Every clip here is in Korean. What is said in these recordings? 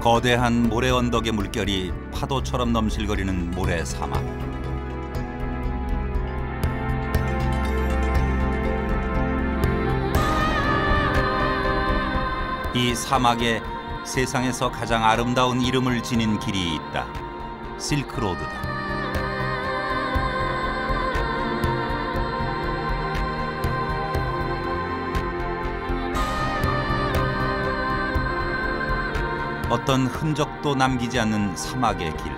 거대한 모래 언덕의 물결이 파도처럼 넘실거리는 모래 사막. 이 사막에 세상에서 가장 아름다운 이름을 지닌 길이 있다. 실크로드다. 어떤 흔적도 남기지 않는 사막의 길.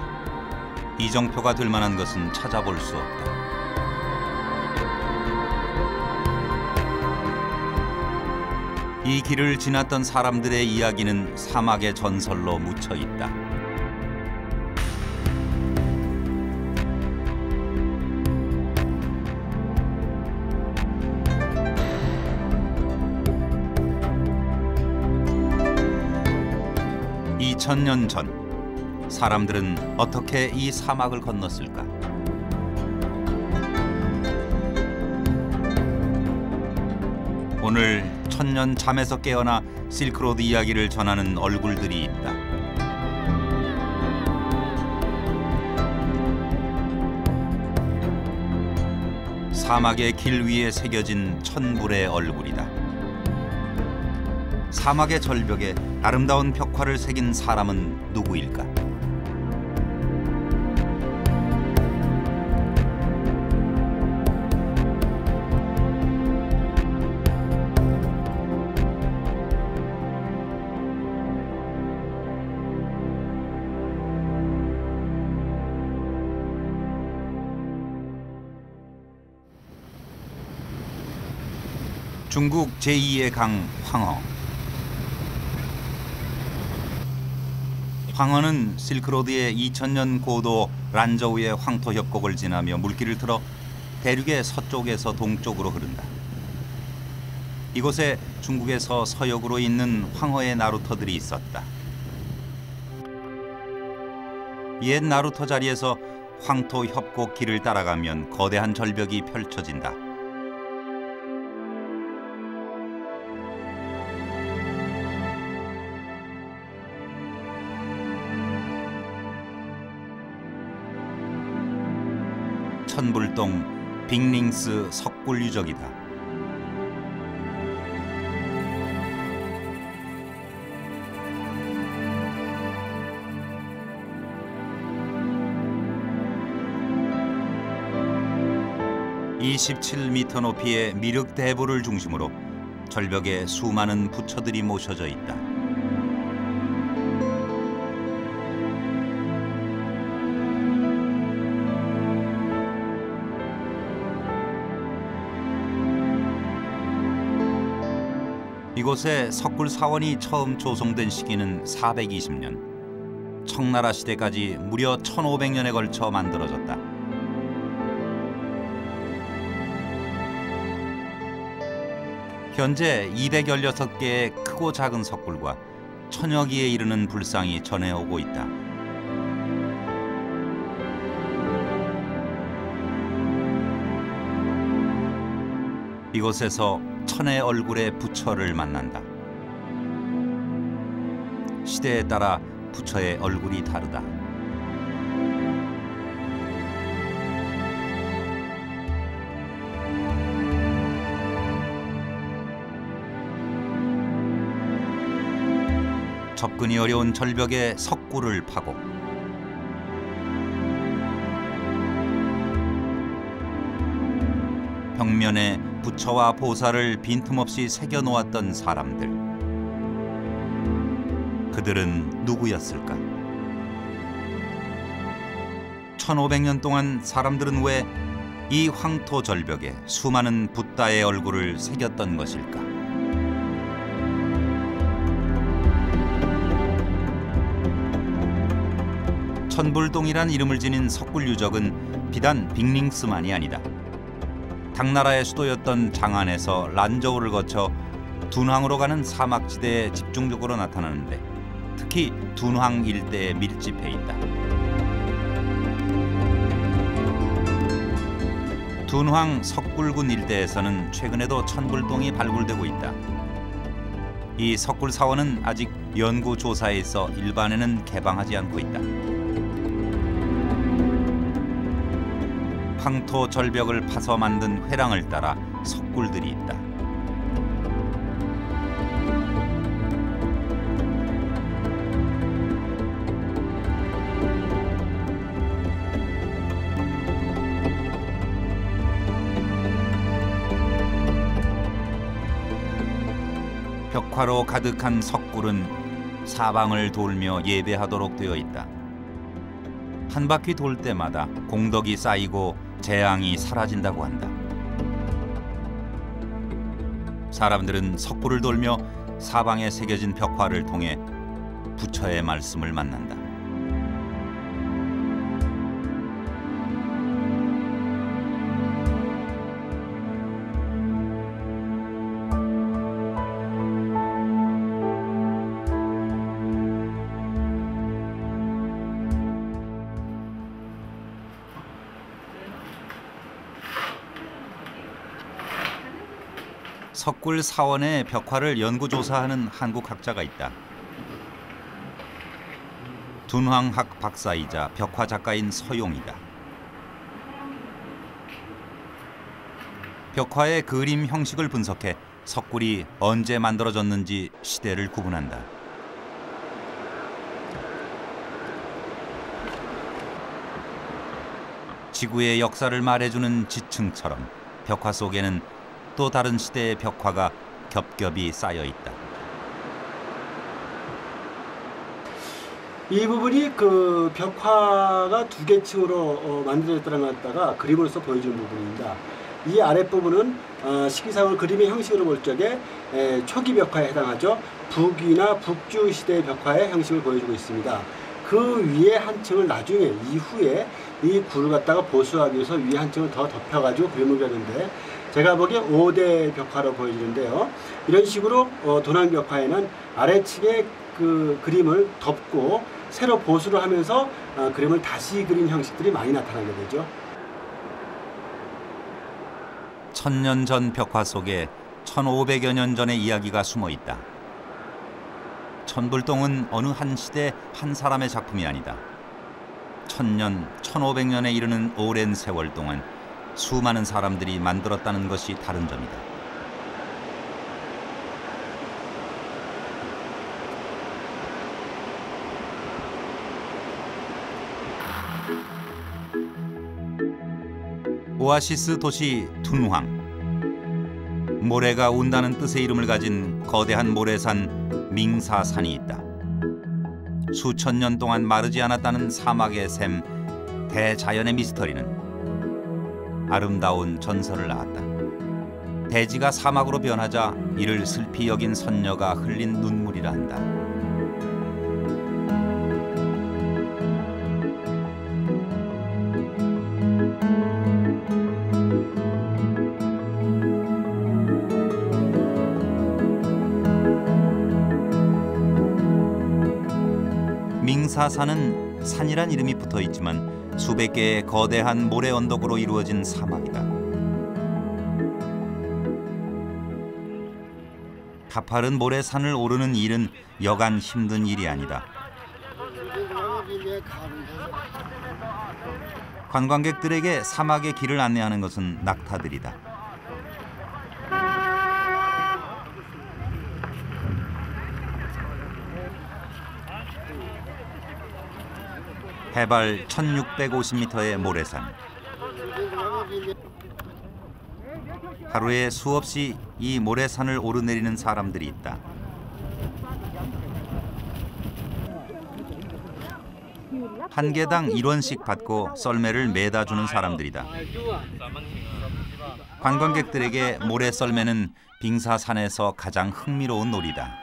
이정표가 될 만한 것은 찾아볼 수 없다. 이 길을 지났던 사람들의 이야기는 사막의 전설로 묻혀 있다. (2000년) 전 사람들은 어떻게 이 사막을 건넜을까? 오늘 1000년 잠에서 깨어나 실크로드 이야기를 전하는 얼굴들이 있다. 사막의 길 위에 새겨진 천불의 얼굴이다. 사막의 절벽에 아름다운 벽화를 새긴 사람은 누구일까? 중국 제2의 강 황허. 황허는 실크로드의 2000년 고도 란저우의 황토 협곡을 지나며 물길을 틀어 대륙의 서쪽에서 동쪽으로 흐른다. 이곳에 중국에서 서역으로 있는 황허의 나루터들이 있었다. 옛 나루터 자리에서 황토 협곡 길을 따라가면 거대한 절벽이 펼쳐진다. 천불동 빅링스 석굴 유적이다. (27m) 높이의 미륵 대부를 중심으로 절벽에 수많은 부처들이 모셔져 있다. 이곳에 석굴 사원이 처음 조성된 시기는 420년, 청나라 시대까지 무려 1500년에 걸쳐 만들어졌다. 현재 216개의 크고 작은 석굴과 1000여 기에 이르는 불상이 전해오고 있다. 이곳에서 천의 얼굴의 부처를 만난다. 시대에 따라 부처의 얼굴이 다르다. 접근이 어려운 절벽에 석굴을 파고 벽면에 부처와 보살을 빈틈없이 새겨놓았던 사람들. 그들은 누구였을까? 1500년 동안 사람들은 왜 이 황토 절벽에 수많은 붓다의 얼굴을 새겼던 것일까? 천불동이란 이름을 지닌 석굴 유적은 비단 빅링스만이 아니다. 당나라의 수도였던 장안에서 란저우를 거쳐 둔황으로 가는 사막지대에 집중적으로 나타나는데 특히 둔황 일대에 밀집해 있다. 둔황 석굴군 일대에서는 최근에도 천불동이 발굴되고 있다. 이 석굴 사원은 아직 연구 조사에 있어 일반에는 개방하지 않고 있다. 황토 절벽을 파서 만든 회랑을 따라 석굴들이 있다. 벽화로 가득한 석굴은 사방을 돌며 예배하도록 되어 있다. 한 바퀴 돌 때마다 공덕이 쌓이고 재앙이 사라진다고 한다. 사람들은 석굴을 돌며 사방에 새겨진 벽화를 통해 부처의 말씀을 만난다. 석굴 사원의 벽화를 연구조사하는 한국 학자가 있다. 둔황학 박사이자 벽화 작가인 서용이다. 벽화의 그림 형식을 분석해 석굴이 언제 만들어졌는지 시대를 구분한다. 지구의 역사를 말해주는 지층처럼 벽화 속에는 또 다른 시대의 벽화가 겹겹이 쌓여 있다. 이 부분이 그 벽화가 두 개 층으로 만들어졌다는 것 갖다가 그림으로서 보여주는 부분입니다. 이 아랫부분은 시기상을 그림의 형식으로 볼 적에 초기 벽화에 해당하죠. 북위나 북주 시대의 벽화의 형식을 보여주고 있습니다. 그 위에 한 층을 나중에 이후에 이 굴을 갖다가 보수하기 위해서 위에 한 층을 더 덮여가지고 그림을 그렸는데 제가 보기에 5대 벽화로 보여지는데요. 이런 식으로 도난 벽화에는 아래층에 그 그림을 덮고 새로 보수를 하면서 그림을 다시 그린 형식들이 많이 나타나게 되죠. 1000년 전 벽화 속에 1500여 년 전의 이야기가 숨어 있다. 천불동은 어느 한 시대 한 사람의 작품이 아니다. 1000년, 1500년에 이르는 오랜 세월 동안 수많은 사람들이 만들었다는 것이 다른 점이다. 오아시스 도시 둔황. 모래가 운다는 뜻의 이름을 가진 거대한 모래산 밍사산이 있다. 수천 년 동안 마르지 않았다는 사막의 샘 대자연의 미스터리는 아름다운 전설을 낳았다. 대지가 사막으로 변하자 이를 슬피 여긴 선녀가 흘린 눈물이라 한다. 밍사산은 산이란 이름이 붙어 있지만 수백 개의 거대한 모래 언덕으로 이루어진 사막이다. 가파른 모래산을 오르는 일은 여간 힘든 일이 아니다. 관광객들에게 사막의 길을 안내하는 것은 낙타들이다. 해발 1650m의 모래산. 하루에 수없이 이 모래산을 오르내리는 사람들이 있다. 한 개당 1원씩 받고 썰매를 매다 주는 사람들이다. 관광객들에게 모래 썰매는 빙사산에서 가장 흥미로운 놀이다.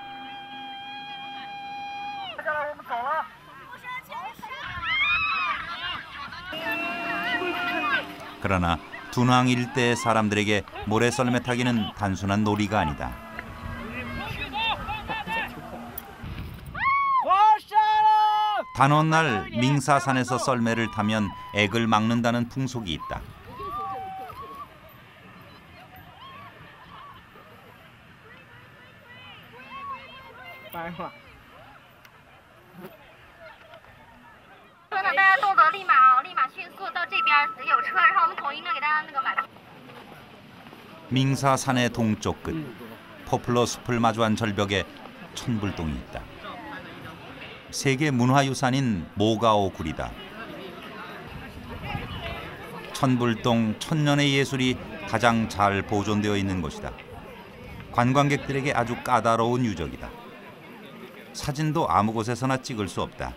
그러나 둔황 일대의 사람들에게 모래썰매 타기는 단순한 놀이가 아니다. 단오날 밍사산에서 썰매를 타면 액을 막는다는 풍속이 있다. 大家动作立马迅速到这边有车，然后我们统一的给大家那个买。 밍사산의 동쪽 끝 포플러 숲을 마주한 절벽에 천불동이 있다. 세계 문화유산인 모가오 굴이다. 천불동 천년의 예술이 가장 잘 보존되어 있는 곳이다. 관광객들에게 아주 까다로운 유적이다. 사진도 아무 곳에서나 찍을 수 없다.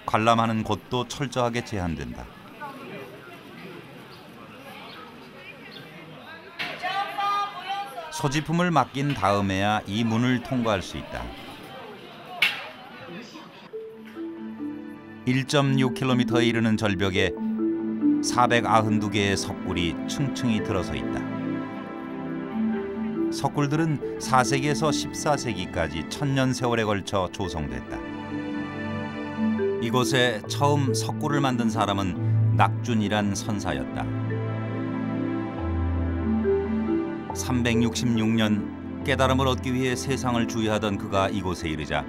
관람하는 곳도 철저하게 제한된다. 소지품을 맡긴 다음에야 이 문을 통과할 수 있다. 1.6km에 이르는 절벽에 492개의 석굴이 층층이 들어서 있다. 석굴들은 4세기에서 14세기까지 천년 세월에 걸쳐 조성됐다. 이곳에 처음 석굴을 만든 사람은 낙준이란 선사였다. 366년 깨달음을 얻기 위해 세상을 주의하던 그가 이곳에 이르자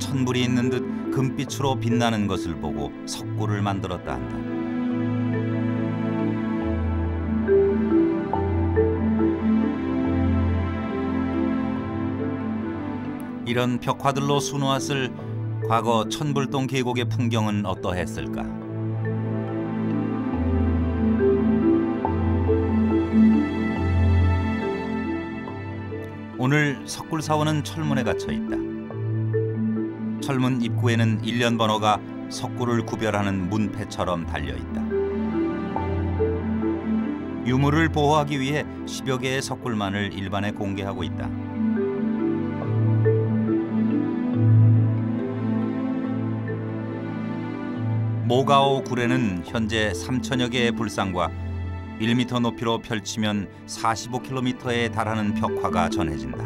천불이 있는 듯 금빛으로 빛나는 것을 보고 석굴을 만들었다 한다. 이런 벽화들로 수놓았을 과거 천불동 계곡의 풍경은 어떠했을까? 오늘 석굴사원은 철문에 갇혀 있다. 철문 입구에는 일련 번호가 석굴을 구별하는 문패처럼 달려 있다. 유물을 보호하기 위해 10여 개의 석굴만을 일반에 공개하고 있다. 모가오 굴에는 현재 3천여 개의 불상과 1m 높이로 펼치면 45km에 달하는 벽화가 전해진다.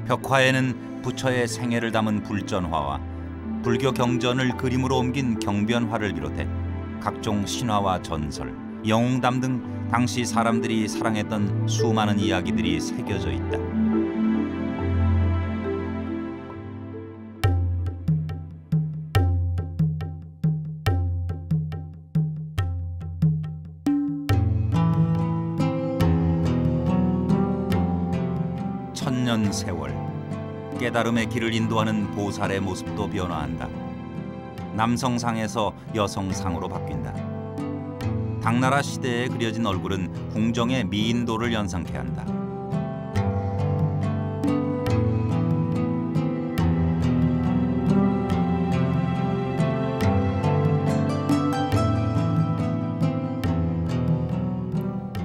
벽화에는 부처의 생애를 담은 불전화와 불교 경전을 그림으로 옮긴 경변화를 비롯해 각종 신화와 전설, 영웅담 등 당시 사람들이 사랑했던 수많은 이야기들이 새겨져 있다. 천년 세월, 깨달음의 길을 인도하는 보살의 모습도 변화한다. 남성상에서 여성상으로 바뀐다. 당나라 시대에 그려진 얼굴은 궁정의 미인도를 연상케 한다.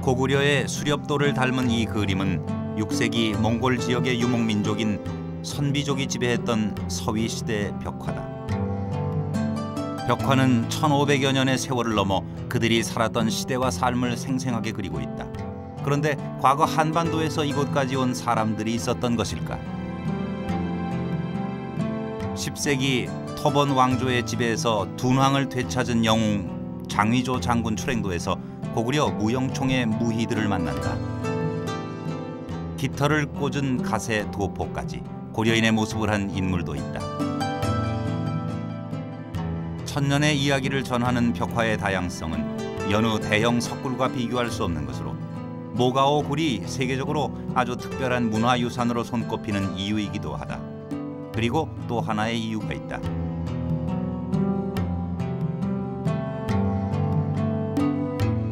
고구려의 수렵도를 닮은 이 그림은 6세기 몽골 지역의 유목민족인 선비족이 지배했던 서위 시대 벽화다. 벽화는 1500여 년의 세월을 넘어 그들이 살았던 시대와 삶을 생생하게 그리고 있다. 그런데 과거 한반도에서 이곳까지 온 사람들이 있었던 것일까? 10세기 터번 왕조의 지배에서 둔왕을 되찾은 영웅 장위조 장군 출행도에서 고구려 무영총의 무희들을 만난다. 깃털을 꽂은 가세 도포까지 고려인의 모습을 한 인물도 있다. 천년의 이야기를 전하는 벽화의 다양성은 여느 대형 석굴과 비교할 수 없는 것으로 모가오 굴이 세계적으로 아주 특별한 문화유산으로 손꼽히는 이유이기도 하다. 그리고 또 하나의 이유가 있다.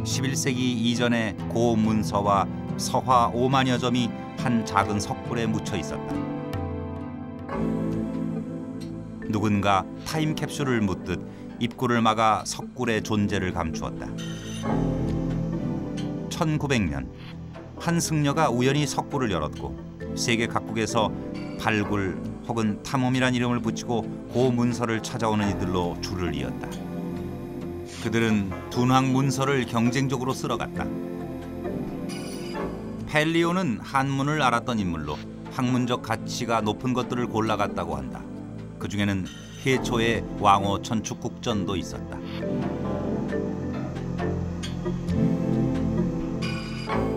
(11세기) 이전에 고문서와 서화 5만여 점이 한 작은 석굴에 묻혀 있었다. 누군가 타임캡슐을 묻듯 입구를 막아 석굴의 존재를 감추었다. 1900년 한 승려가 우연히 석굴을 열었고 세계 각국에서 발굴 혹은 탐험이란 이름을 붙이고 고문서를 찾아오는 이들로 줄을 이었다. 그들은 둔왕 문서를 경쟁적으로 쓸어갔다. 펠리오는 한문을 알았던 인물로 학문적 가치가 높은 것들을 골라갔다고 한다. 그 중에는 해초의 왕호 천축국전도 있었다.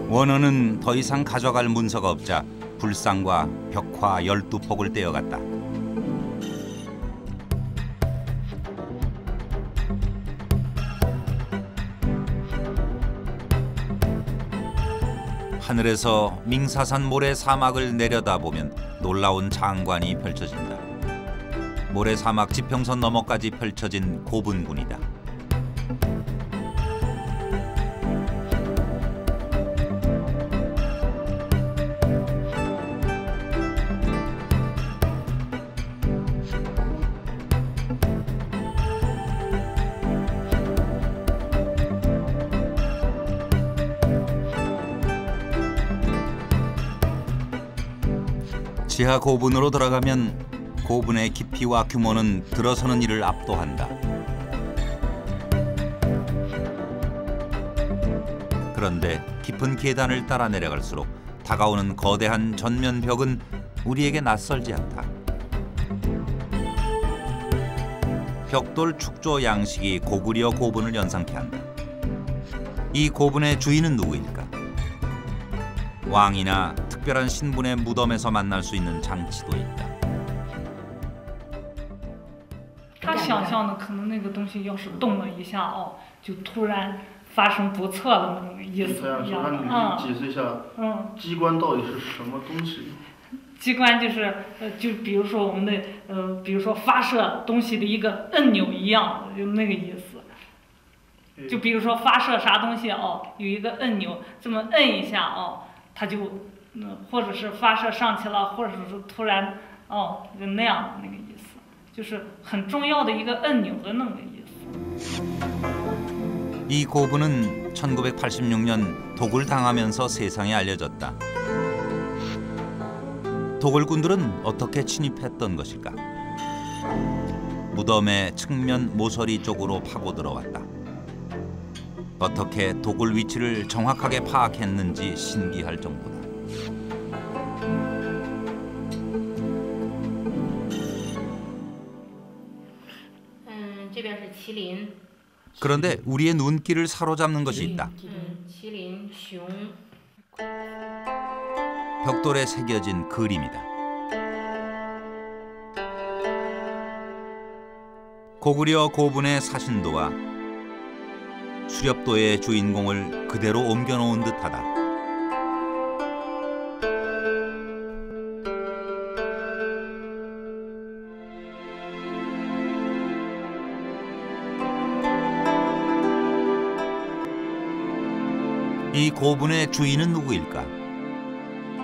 원어는 더 이상 가져갈 문서가 없자 불상과 벽화 12폭을 떼어갔다. 하늘에서 밍사산 모래 사막을 내려다보면 놀라운 장관이 펼쳐진다. 모래 사막 지평선 너머까지 펼쳐진 고분군이다. 지하 고분으로 들어가면 고분의 깊이와 규모는 들어서는 이를 압도한다. 그런데 깊은 계단을 따라 내려갈수록 다가오는 거대한 전면벽은 우리에게 낯설지 않다. 벽돌 축조 양식이 고구려 고분을 연상케 한다. 이 고분의 주인은 누구일까? 왕이나 특별한 신분의 무덤에서 만날 수 있는 장치도 있다. 他想象的可能那个东西要是动了一下哦，就突然发生不测的那种意思一样。那你解释一下，机关到底是什么东西？机关就是就比如说我们的比如说发射东西的一个按钮一样，就那个意思。就比如说发射啥东西哦，有一个按钮，这么摁一下哦，它就或者是发射上去了，或者是突然哦就那样的那个意思，就是很重要的一个按钮的那个意思。 이 고분은 1986년 독을 당하면서 세상에 알려졌다. 도굴꾼들은 어떻게 침입했던 것일까? 무덤의 측면 모서리 쪽으로 파고 들어왔다. 어떻게 도굴 위치를 정확하게 파악했는지 신기할 정도다. 그런데 우리의 눈길을 사로잡는 것이 있다. 벽돌에 새겨진 그림이다. 고구려 고분의 사신도와 수렵도의 주인공을 그대로 옮겨놓은 듯하다. 이 고분의 주인은 누구일까?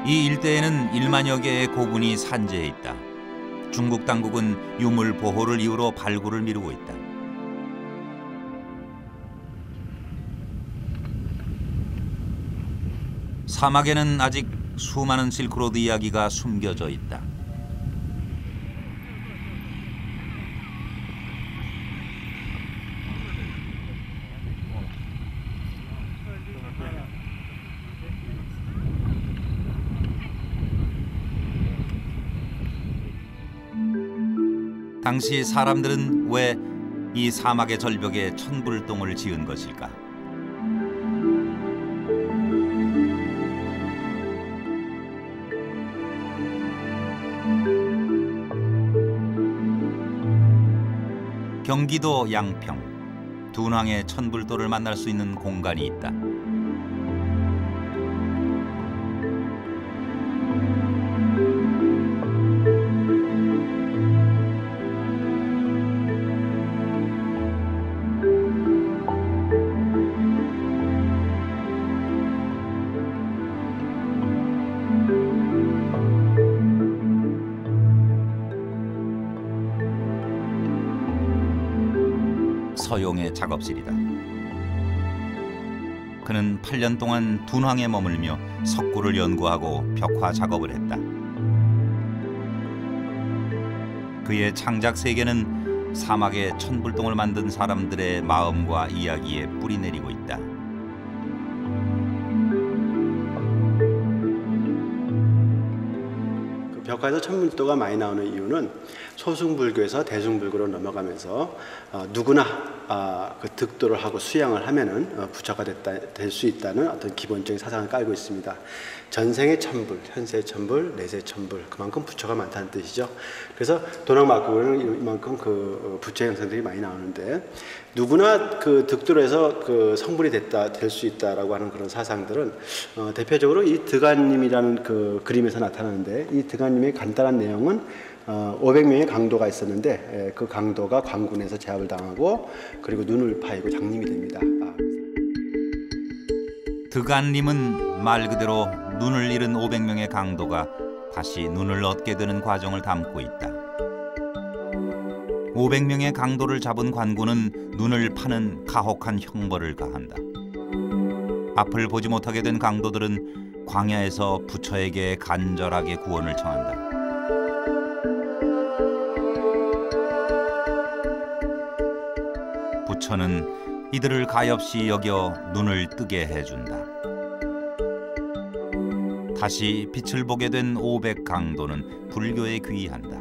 이 일대에는 1만여 개의 고분이 산재해 있다. 중국 당국은 유물 보호를 이유로 발굴을 미루고 있다. 사막에는 아직 수많은 실크로드 이야기가 숨겨져 있다. 당시 사람들은 왜 이 사막의 절벽에 천불동을 지은 것일까? 경기도 양평, 둔왕의 천불도를 만날 수 있는 공간이 있다. 서용의 작업실이다. 그는 8년 동안 둔왕에 머물며 석굴을 연구하고 벽화 작업을 했다. 그의 창작 세계는 사막에 천불동을 만든 사람들의 마음과 이야기에 뿌리내리고 있다. 벽화에서 천불도가 많이 나오는 이유는 소승불교에서 대승불교로 넘어가면서 누구나 그 득도를 하고 수양을 하면은 부처가 될 수 있다는 어떤 기본적인 사상을 깔고 있습니다. 전생의 천불, 현세의 천불, 내세의 천불, 그만큼 부처가 많다는 뜻이죠. 그래서 도낭마국에는 이만큼 그 부처 형상들이 많이 나오는데, 누구나 그 득도를 해서 그 성불이 될 수 있다라고 하는 그런 사상들은 대표적으로 이 득안님이라는 그 그림에서 나타나는데, 이 득안님의 간단한 내용은 500명의 강도가 있었는데 그 강도가 광군에서 제압을 당하고 그리고 눈을 파이고 장님이 됩니다. 득안림은 말 그대로 눈을 잃은 500명의 강도가 다시 눈을 얻게 되는 과정을 담고 있다. 500명의 강도를 잡은 관군은 눈을 파는 가혹한 형벌을 가한다. 앞을 보지 못하게 된 강도들은 광야에서 부처에게 간절하게 구원을 청한다. 부처는 이들을 가엾이 여겨 눈을 뜨게 해준다. 다시 빛을 보게 된 500강도는 불교에 귀의한다.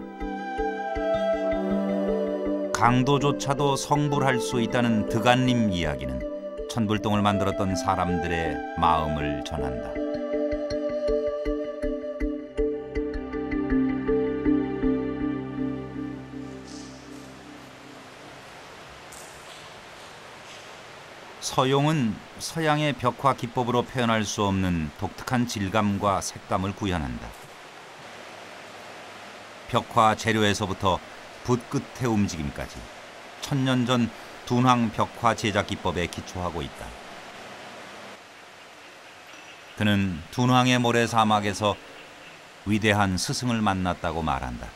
강도조차도 성불할 수 있다는 득안림 이야기는 천불동을 만들었던 사람들의 마음을 전한다. 서용은 서양의 벽화 기법으로 표현할 수 없는 독특한 질감과 색감을 구현한다. 벽화 재료에서부터 붓 끝의 움직임까지 천년 전 둔황 벽화 제작 기법에 기초하고 있다. 그는 둔황의 모래 사막에서 위대한 스승을 만났다고 말한다.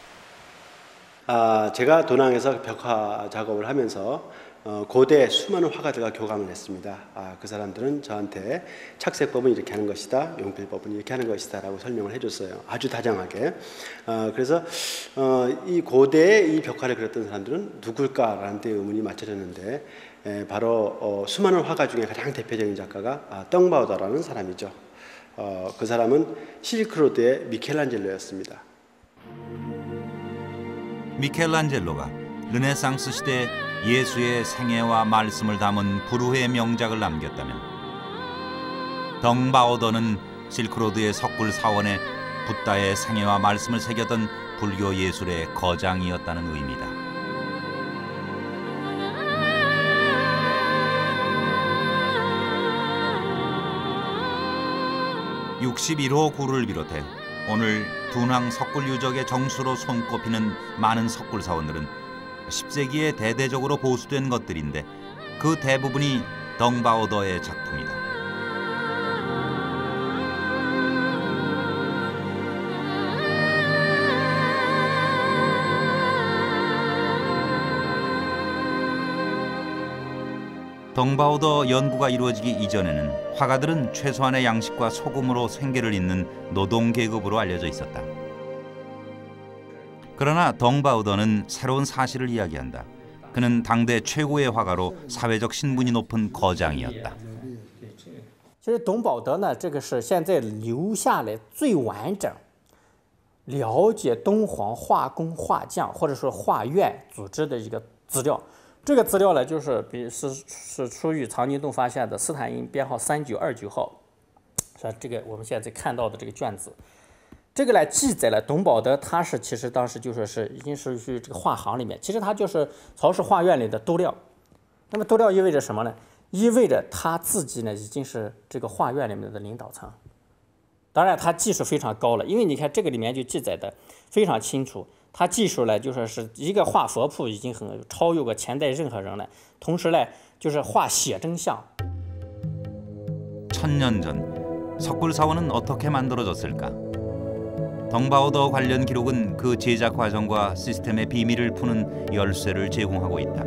제가 도낭에서 벽화 작업을 하면서 고대 수많은 화가들과 교감을 했습니다. 그 사람들은 저한테 착색법은 이렇게 하는 것이다, 용필법은 이렇게 하는 것이다 라고 설명을 해줬어요. 아주 다정하게. 그래서 이 고대의 이 벽화를 그렸던 사람들은 누굴까라는 데 의문이 맞춰졌는데 바로 수많은 화가 중에 가장 대표적인 작가가 덩바오더라는 사람이죠. 그 사람은 실크로드의 미켈란젤로였습니다. 미켈란젤로가 르네상스 시대 예수의 생애와 말씀을 담은 불후의 명작을 남겼다면, 덩바오더는 실크로드의 석굴 사원에 붓다의 생애와 말씀을 새겼던 불교 예술의 거장이었다는 의미다. 61호 구를 비롯해 오늘 둔황 석굴 유적의 정수로 손꼽히는 많은 석굴 사원들은 10세기에 대대적으로 보수된 것들인데 그 대부분이 덩바오더의 작품이다. 덩바오더 연구가 이루어지기 이전에는 화가들은 최소한의 양식과 소금으로 생계를 잇는 노동계급으로 알려져 있었다. 그러나 덩바오더는 새로운 사실을 이야기한다. 그는 당대 최고의 화가로 사회적 신분이 높은 거장이었다. 其实董宝德呢，这个是现在留下来最完整了解敦煌画工画匠或者说画院组织的一个资料。这个资料呢，是出于藏经洞发现的斯坦因编号3929号，是这个我们现在看到的这个卷子。这个来记载了董宝德，他是其实当时就说是已经是去这个画行里面，其实他就是曹氏画院里的督料。那么督料意味着什么呢？意味着他自己呢已经是这个画院里面的领导层。当然，他技术非常高了，因为你看这个里面就记载的非常清楚。 他技术呢，就说是一个画佛谱已经很超越过前代任何人了。同时呢，就是画写真像。 1000년 전 석굴 사원은 어떻게 만들어졌을까? 덩바오더 관련 기록은 그 제작 과정과 시스템의 비밀을 푸는 열쇠를 제공하고 있다.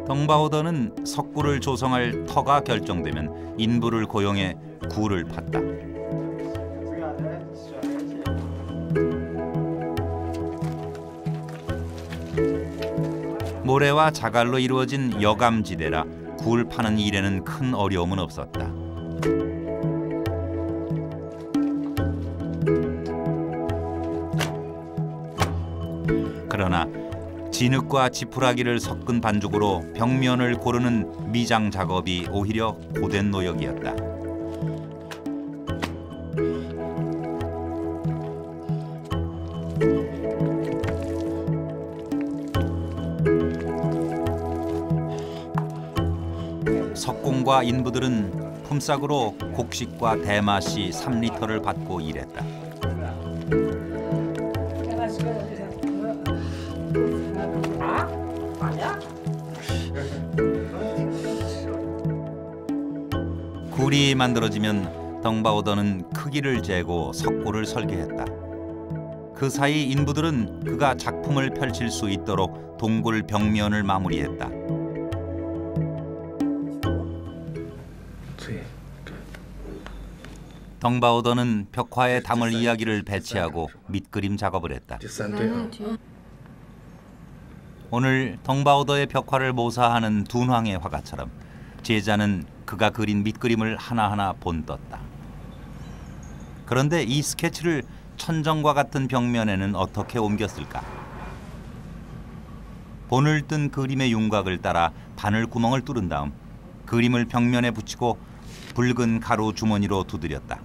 덩바오더는 석굴을 조성할 터가 결정되면 인부를 고용해 굴을 팠다. 모래와 자갈로 이루어진 여감지대라 굴 파는 일에는 큰 어려움은 없었다. 그러나 진흙과 지푸라기를 섞은 반죽으로 벽면을 고르는 미장 작업이 오히려 고된 노역이었다. 석공과 인부들은 품삯으로 곡식과 대마씨 3리터를 받고 일했다. 굴이 만들어지면 덩바오더는 크기를 재고 석고를 설계했다. 그 사이 인부들은 그가 작품을 펼칠 수 있도록 동굴 벽면을 마무리했다. 덩바오더는 벽화에 담을 이야기를 배치하고 밑그림 작업을 했다. 오늘 덩바오더의 벽화를 모사하는 둔황의 화가처럼 제자는 그가 그린 밑그림을 하나하나 본떴다. 그런데 이 스케치를 천정과 같은 벽면에는 어떻게 옮겼을까? 본을 뜬 그림의 윤곽을 따라 바늘구멍을 뚫은 다음 그림을 벽면에 붙이고 붉은 가루 주머니로 두드렸다.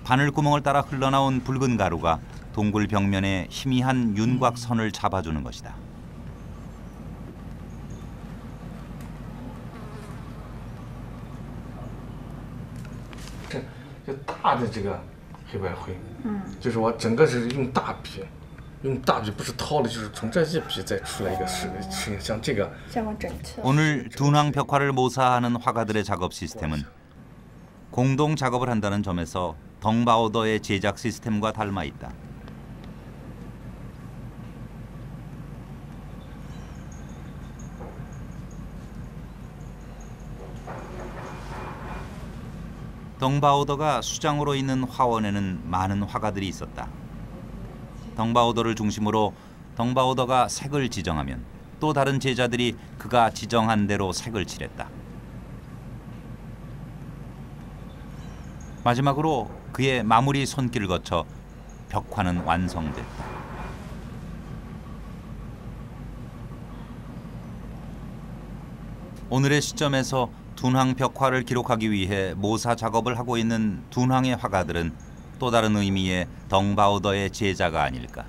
바늘구멍을 따라 흘러나온 붉은 가루가 동굴 벽면에 희미한 윤곽선을 잡아주는 것이다. 就大的这个黑白灰，就是我整个是用大笔，不是掏的，就是从这一笔再出来一个是像这个。 오늘 둔황 벽화를 모사하는 화가들의 작업 시스템은 공동 작업을 한다는 점에서 덩바오더의 제작 시스템과 닮아 있다. 덩바오더가 수장으로 있는 화원에는 많은 화가들이 있었다. 덩바오더를 중심으로 덩바오더가 색을 지정하면 또 다른 제자들이 그가 지정한 대로 색을 칠했다. 마지막으로 그의 마무리 손길을 거쳐 벽화는 완성됐다. 오늘의 시점에서 둔황 벽화를 기록하기 위해 모사 작업을 하고 있는 둔황의 화가들은 또 다른 의미의 덩바오더의 제자가 아닐까.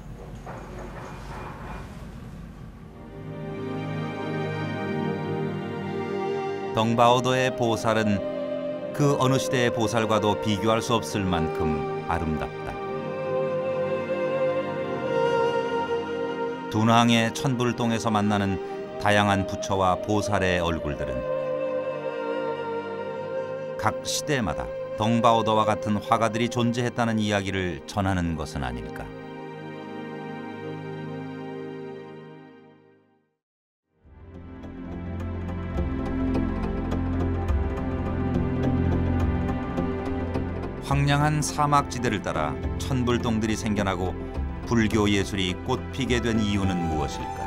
덩바오더의 보살은 그 어느 시대의 보살과도 비교할 수 없을 만큼 아름답다. 둔황의 천불동에서 만나는 다양한 부처와 보살의 얼굴들은 각 시대마다 덩바오더와 같은 화가들이 존재했다는 이야기를 전하는 것은 아닐까. 황량한 사막지대를 따라 천불동들이 생겨나고 불교 예술이 꽃피게 된 이유는 무엇일까?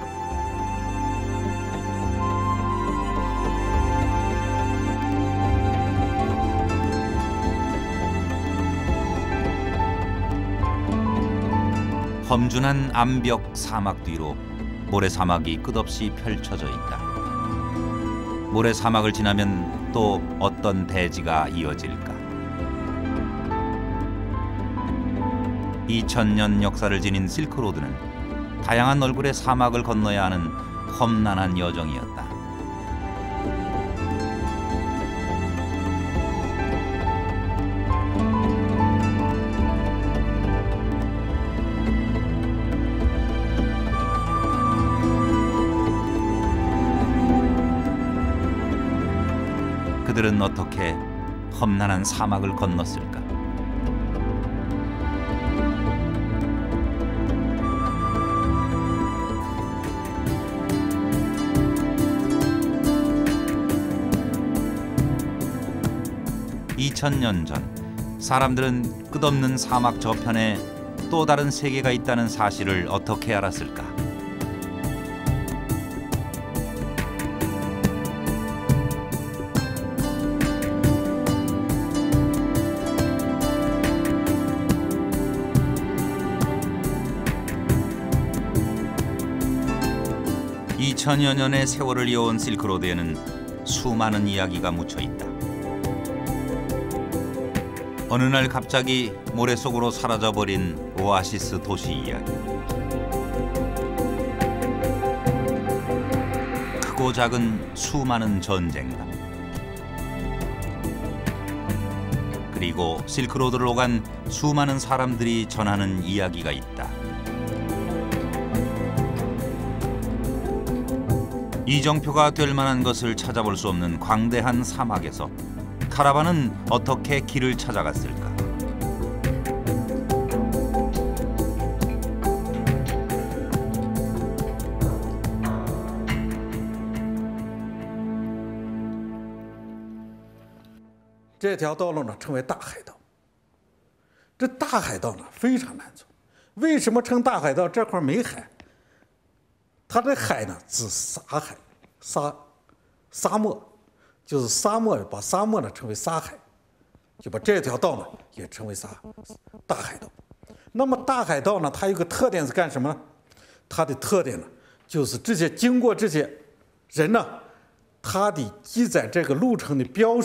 험준한 암벽 사막 뒤로 모래사막이 끝없이 펼쳐져 있다. 모래사막을 지나면 또 어떤 대지가 이어질까? 2000년 역사를 지닌 실크로드는 다양한 얼굴의 사막을 건너야 하는 험난한 여정이었다. 그들은 어떻게 험난한 사막을 건넜을까? (2000년) 전 사람들은 끝없는 사막 저편에 또 다른 세계가 있다는 사실을 어떻게 알았을까? 2000여 년의 세월을 이어온 실크로드에는 수많은 이야기가 묻혀 있다. 어느 날 갑자기 모래 속으로 사라져버린 오아시스 도시 이야기. 크고 작은 수많은 전쟁담. 그리고 실크로드를 오간 수많은 사람들이 전하는 이야기가 있다. 이정표가 될 만한 것을 찾아볼 수 없는 광대한 사막에서 카라반은 어떻게 길을 찾아갔을까?这条道路呢称为大海道。这大海道呢非常难走，为什么称大海道？这块没海，它的海呢指沙海，沙漠，就是沙漠，把沙漠呢称为沙海，就把这条道呢也称为大海道。那么大海道呢，它有个特点是干什么呢？它的特点呢就是经过这些人呢，他的记载这个路程的标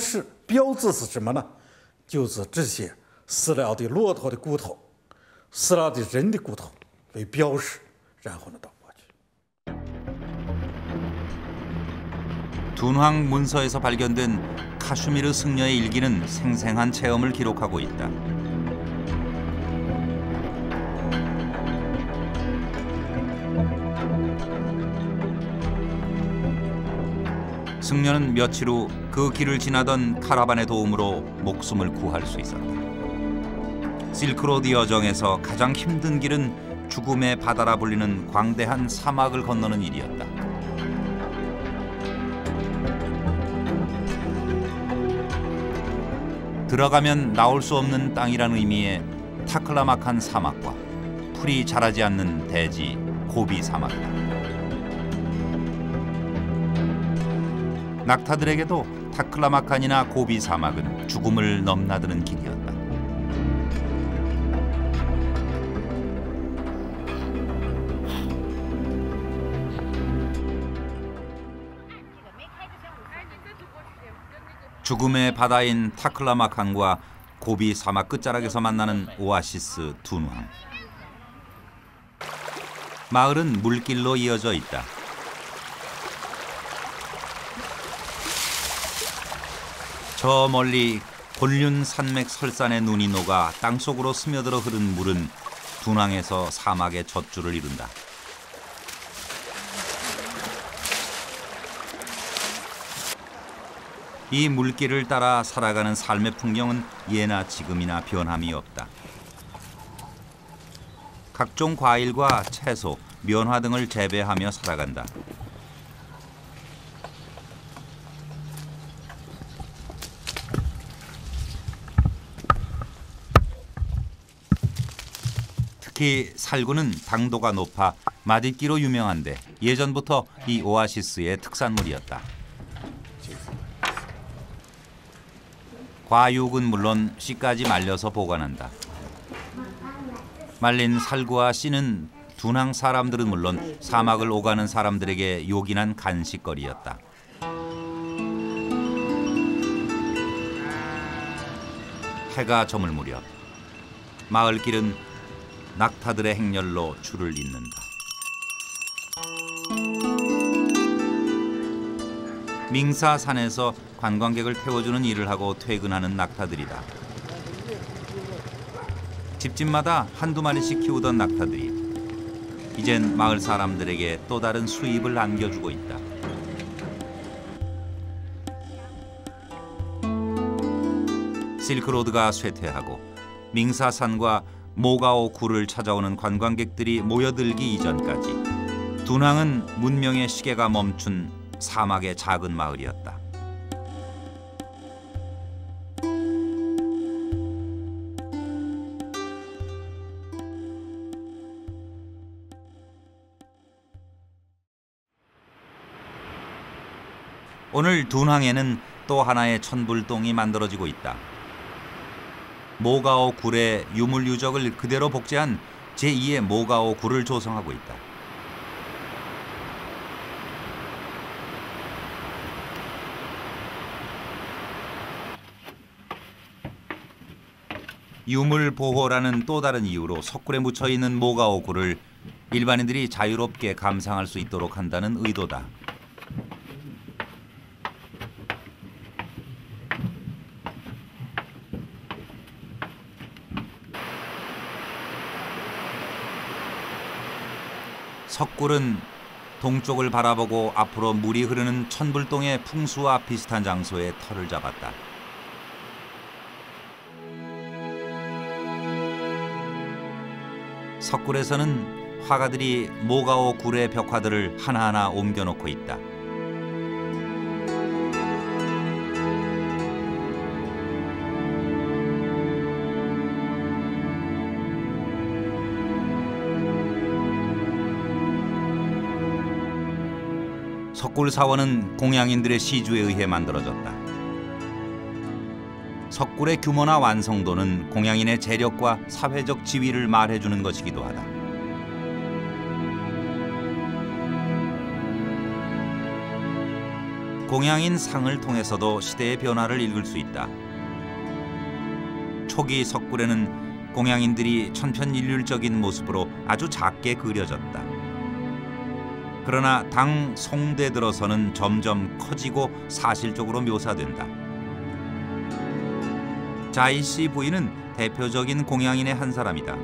志是什么呢？就是这些死了的骆驼的骨头，死了的人的骨头为标识，然后呢到过去。 둔황 문서에서 발견된 카슈미르 승려의 일기는 생생한 체험을 기록하고 있다. 승려는 며칠 후 그 길을 지나던 카라반의 도움으로 목숨을 구할 수 있었다. 실크로드 여정에서 가장 힘든 길은 죽음의 바다라 불리는 광대한 사막을 건너는 일이었다. 들어가면 나올 수 없는 땅이란 의미의 타클라마칸 사막과 풀이 자라지 않는 대지 고비 사막이다. 낙타들에게도 타클라마칸이나 고비 사막은 죽음을 넘나드는 길이었다. 죽음의 바다인 타클라마칸과 고비 사막 끝자락에서 만나는 오아시스 둔황. 마을은 물길로 이어져 있다. 저 멀리 곤륜 산맥 설산의 눈이 녹아 땅속으로 스며들어 흐른 물은 둔황에서 사막의 젖줄을 이룬다. 이 물길을 따라 살아가는 삶의 풍경은 예나 지금이나 변함이 없다. 각종 과일과 채소, 면화 등을 재배하며 살아간다. 특히 살구는 당도가 높아 맛있기로 유명한데 예전부터 이 오아시스의 특산물이었다. 과육은 물론 씨까지 말려서 보관한다. 말린 살구와 씨는 둔황 사람들은 물론 사막을 오가는 사람들에게 요긴한 간식거리였다. 해가 저물 무렵 마을길은 낙타들의 행렬로 줄을 잇는다. 밍사산에서 관광객을 태워주는 일을 하고 퇴근하는 낙타들이다. 집집마다 한두 마리씩 키우던 낙타들이 이젠 마을 사람들에게 또 다른 수입을 안겨주고 있다. 실크로드가 쇠퇴하고 밍사산과 모가오 굴을 찾아오는 관광객들이 모여들기 이전까지 둔황은 문명의 시계가 멈춘 사막의 작은 마을이었다. 오늘 둔황에는 또 하나의 천불동이 만들어지고 있다. 모가오 굴의 유물 유적을 그대로 복제한 제2의 모가오 굴을 조성하고 있다. 유물 보호라는 또 다른 이유로 석굴에 묻혀 있는 모가오 굴을 일반인들이 자유롭게 감상할 수 있도록 한다는 의도다. 석굴은 동쪽을 바라보고 앞으로 물이 흐르는 천불동의 풍수와 비슷한 장소에 터를 잡았다. 석굴에서는 화가들이 모가오 굴의 벽화들을 하나하나 옮겨놓고 있다. 석굴 사원은 공양인들의 시주에 의해 만들어졌다. 석굴의 규모나 완성도는 공양인의 재력과 사회적 지위를 말해주는 것이기도 하다. 공양인 상을 통해서도 시대의 변화를 읽을 수 있다. 초기 석굴에는 공양인들이 천편일률적인 모습으로 아주 작게 그려졌다. 그러나 당 송대 들어서는 점점 커지고 사실적으로 묘사된다. 자이씨 부인은 대표적인 공양인의 한 사람이다.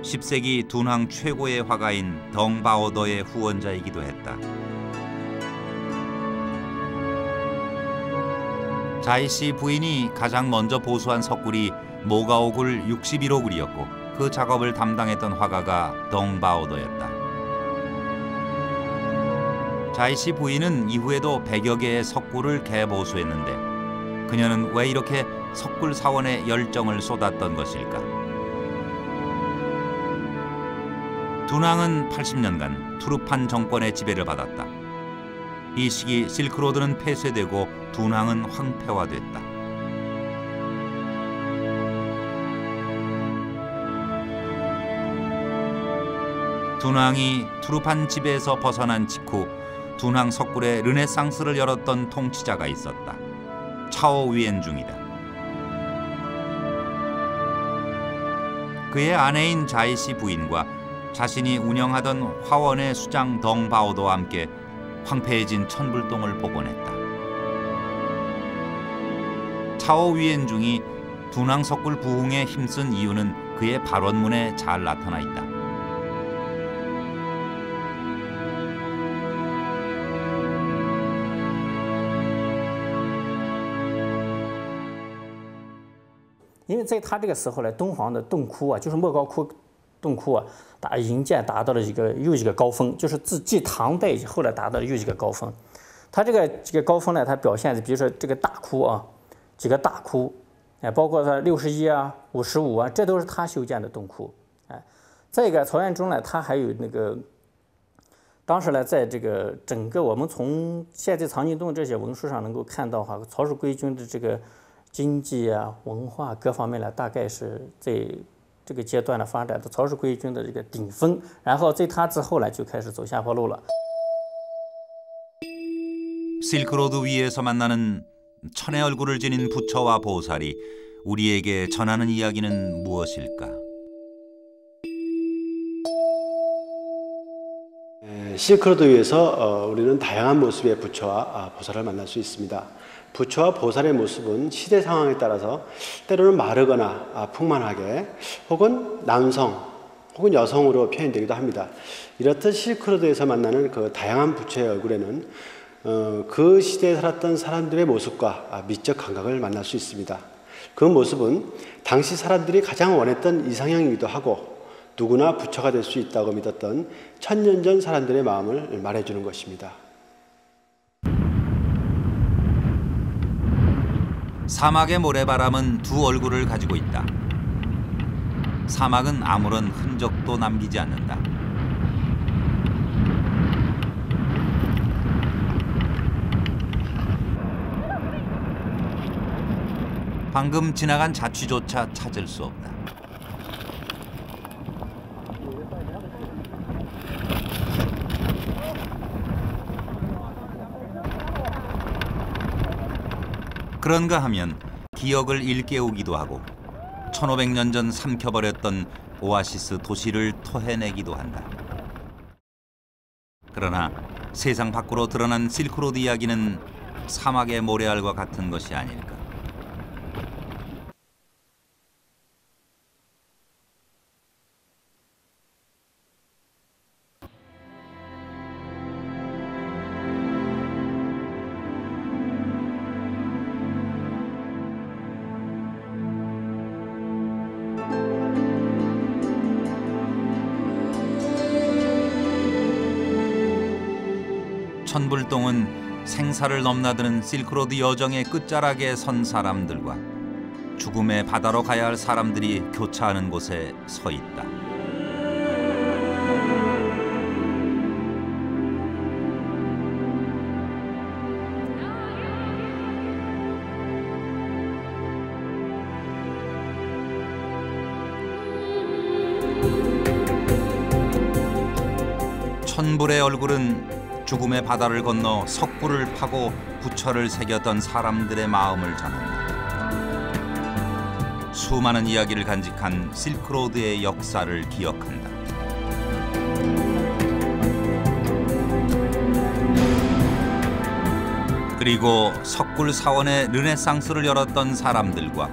10세기 둔항 최고의 화가인 덩바오더의 후원자이기도 했다. 자이씨 부인이 가장 먼저 보수한 석굴이 모가오굴 61호굴이었고 그 작업을 담당했던 화가가 덩바오더였다. 자이씨 부인은 이후에도 100여 개의 석굴을 개보수했는데 그녀는 왜 이렇게 석굴 사원에 열정을 쏟았던 것일까? 둔항은 80년간 투르판 정권의 지배를 받았다. 이 시기 실크로드는 폐쇄되고 둔항은 황폐화됐다. 둔항이 투르판 지배에서 벗어난 직후 둔항 석굴에 르네상스를 열었던 통치자가 있었다. 차오 위엔중이다. 그의 아내인 자이씨 부인과 자신이 운영하던 화원의 수장 덩바오도와 함께 황폐해진 천불동을 복원했다. 차오 위엔중이 둔항 석굴 부흥에 힘쓴 이유는 그의 발원문에 잘 나타나 있다.因为在他这个时候呢，敦煌的洞窟啊，就是莫高窟洞窟啊，营建达到了又一个高峰，就是继唐代以后来达到了又一个高峰。它这个高峰呢，它表现比如说这个大窟啊，几个大窟，哎，包括它61啊、55啊，这都是他修建的洞窟。哎，再一个曹元忠呢，他还有当时呢，在这个整个我们从现在藏经洞这些文书上能够看到哈，曹氏归军的这个经济啊、文化各方面呢，大概是在这个阶段呢发展的曹氏归军的这个顶峰，然后在他之后呢，就开始走下坡路了。 실크로드 위에서 만나는 천의 얼굴을 지닌 부처와 보살이 우리에게 전하는 이야기는 무엇일까? 실크로드 위에서 우리는 다양한 모습의 부처와 보살을 만날 수 있습니다. 부처와 보살의 모습은 시대 상황에 따라서 때로는 마르거나 풍만하게 혹은 남성 혹은 여성으로 표현되기도 합니다. 이렇듯 실크로드에서 만나는 그 다양한 부처의 얼굴에는 그 시대에 살았던 사람들의 모습과 미적 감각을 만날 수 있습니다. 그 모습은 당시 사람들이 가장 원했던 이상형이기도 하고 누구나 부처가 될 수 있다고 믿었던 천년 전 사람들의 마음을 말해주는 것입니다. 사막의 모래바람은 두 얼굴을 가지고 있다. 사막은 아무런 흔적도 남기지 않는다. 방금 지나간 자취조차 찾을 수 없다. 그런가 하면 기억을 일깨우기도 하고 1500년 전 삼켜버렸던 오아시스 도시를 토해내기도 한다. 그러나 세상 밖으로 드러난 실크로드 이야기는 사막의 모래알과 같은 것이 아닐까. 천불동은 생사를 넘나드는 실크로드 여정의 끝자락에 선 사람들과 죽음의 바다로 가야 할 사람들이 교차하는 곳에 서 있다. 천불의 얼굴은 죽음의 바다를 건너 석굴을 파고 부처를 새겼던 사람들의 마음을 전한다. 수많은 이야기를 간직한 실크로드의 역사를 기억한다. 그리고 석굴 사원의 르네상스를 열었던 사람들과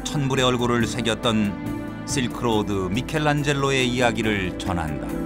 천불의 얼굴을 새겼던 실크로드 미켈란젤로의 이야기를 전한다.